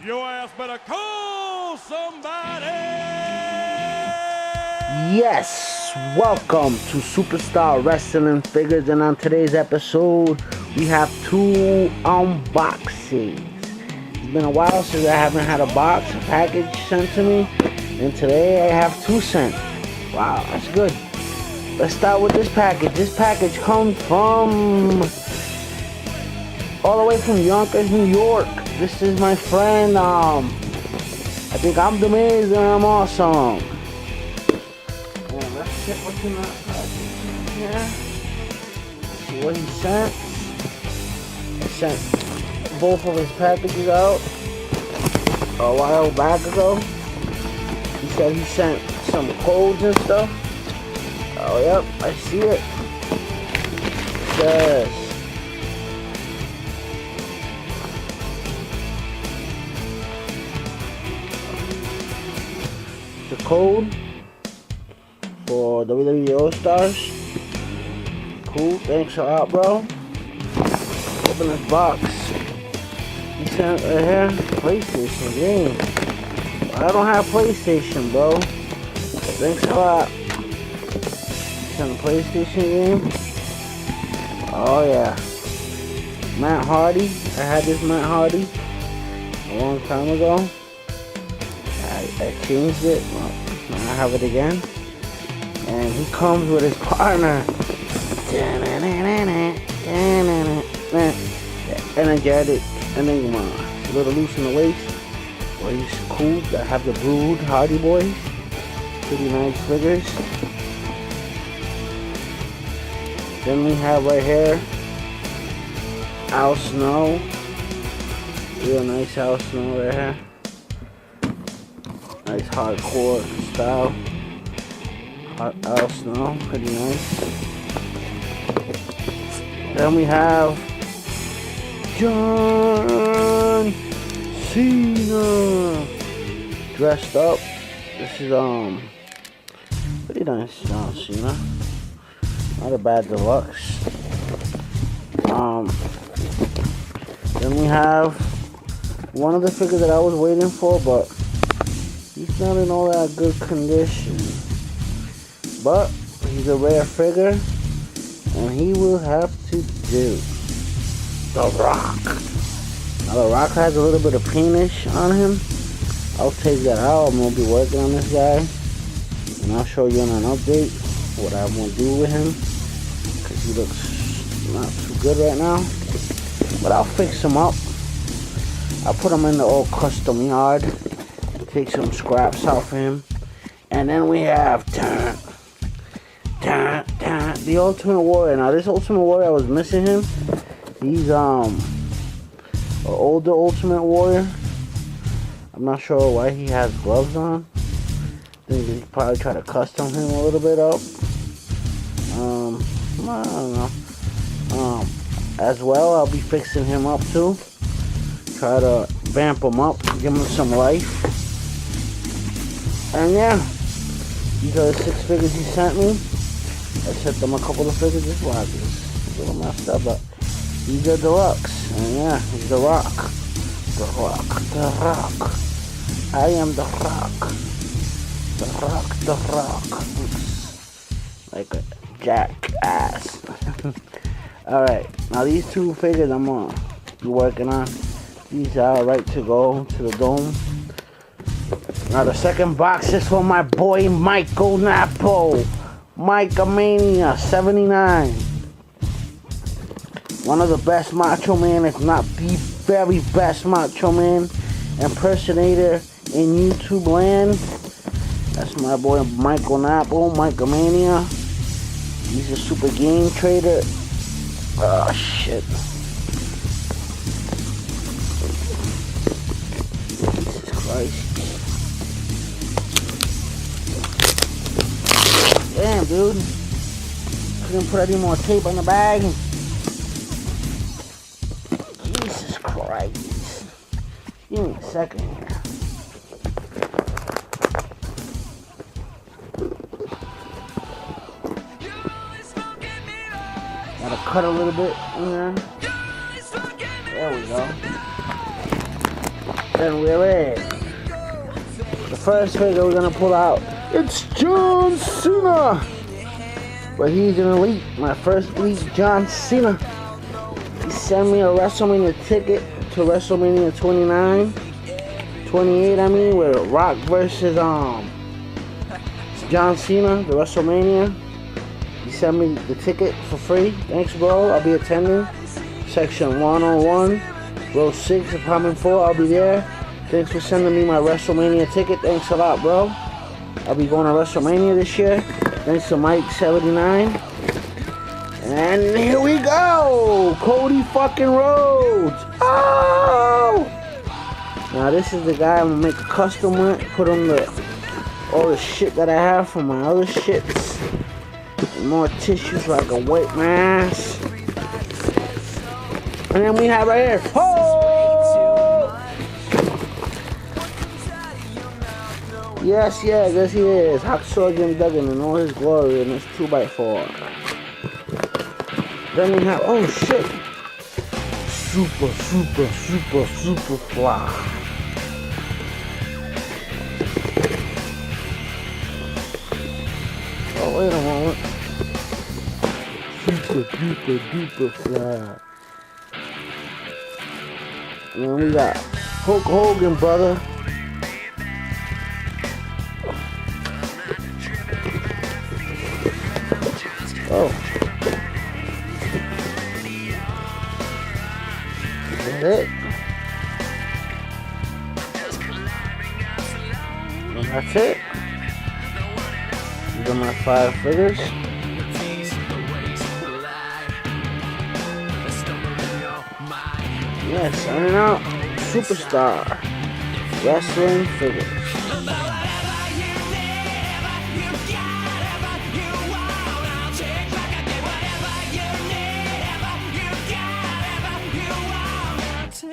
your ass better call somebody. Yes, welcome to Superstar Wrestling Figures, and on today's episode we have two unboxings. It's been a while since I haven't had a package sent to me, and today I have two sent. Wow, that's good. Let's start with this package. This package comes from all the way from Yonkers, New York. This is my friend, I think imthemizs and I'm awesome. Yeah, let's check what's in that package here. See what he sent. He sent both of his packages out a while back ago. He said he sent some codes and stuff. Oh, yep, I see it. It says the code for WWE All-Stars. Cool, thanks a lot, bro. Open this box. He sent right here PlayStation game. I don't have PlayStation, bro. Thanks a lot. He sent a PlayStation game. Oh yeah. Matt Hardy. I had this Matt Hardy a long time ago. I changed it. Well, now I have it again. And he comes with his partner. Energetic Enigma. A little loose in the waist. Well, he's cool. I have the Brood Hardy Boys. Pretty nice figures. Then we have right here Al Snow. Real nice Al Snow right here. Nice hardcore style. Al Snow, pretty nice. Then we have John Cena dressed up. This is pretty nice John Cena. Not a bad deluxe. Then we have one of the figures that I was waiting for, but he's not in all that good condition. But he's a rare figure, and he will have to do. The Rock. Now the Rock has a little bit of paintish on him. I'll take that out. I'm going to be working on this guy, and I'll show you in an update what I'm going to do with him, because he looks not too good right now. But I'll fix him up. I'll put him in the old custom yard, take some scraps out for him. And then we have the Ultimate Warrior. Now this Ultimate Warrior, I was missing him. He's an older Ultimate Warrior. I'm not sure why he has gloves on. I think he probably try to custom him a little bit up. I don't know. As well, I'll be fixing him up too. Try to vamp him up, give him some life. And yeah, these are the 6 figures he sent me. I sent them a couple of figures as well. It's a little messed up, but these are deluxe. And yeah, he's the Rock. The Rock. The Rock. I am the Rock. The Rock. The Rock. Looks like a jackass. Alright, now these 2 figures I'm gonna be working on. These are right to go to the dome. Now the second box is for my boy mikeamania79. One of the best Macho Man, if not the very best Macho Man impersonator in YouTube land. That's my boy mikeamania. He's a super game trader. Oh shit. Jesus Christ. Damn, dude. Couldn't put any more tape on the bag. Jesus Christ. Give me a second here. Gotta cut a little bit in there. There we go. then we're in. The first figure we're gonna pull out, it's John Cena. But he's an elite, my first elite John Cena. He sent me a WrestleMania ticket to WrestleMania 28 I mean, with Rock versus John Cena, the WrestleMania. He sent me the ticket for free. Thanks, bro. I'll be attending section 101, row 6, apartment 4. I'll be there. Thanks for sending me my WrestleMania ticket. Thanks a lot, bro. I'll be going to WrestleMania this year. Thanks to Mike79. And here we go. Cody fucking Rhodes. Oh! Now this is the guy I'm gonna make a custom with. Put on all the shit that I have from my other shits. And more tissues so I can wipe my ass. And then we have right here. Oh! Yes, he is. Hacksaw Jim Duggan in all his glory in his 2x4. Then we have, oh shit. Super fly. Oh, wait a moment. Super fly. And then we got Hulk Hogan, brother. Oh. Is that it? And that's it. These are my 5 figures. Yeah, signing out. Superstar Wrestling Figures.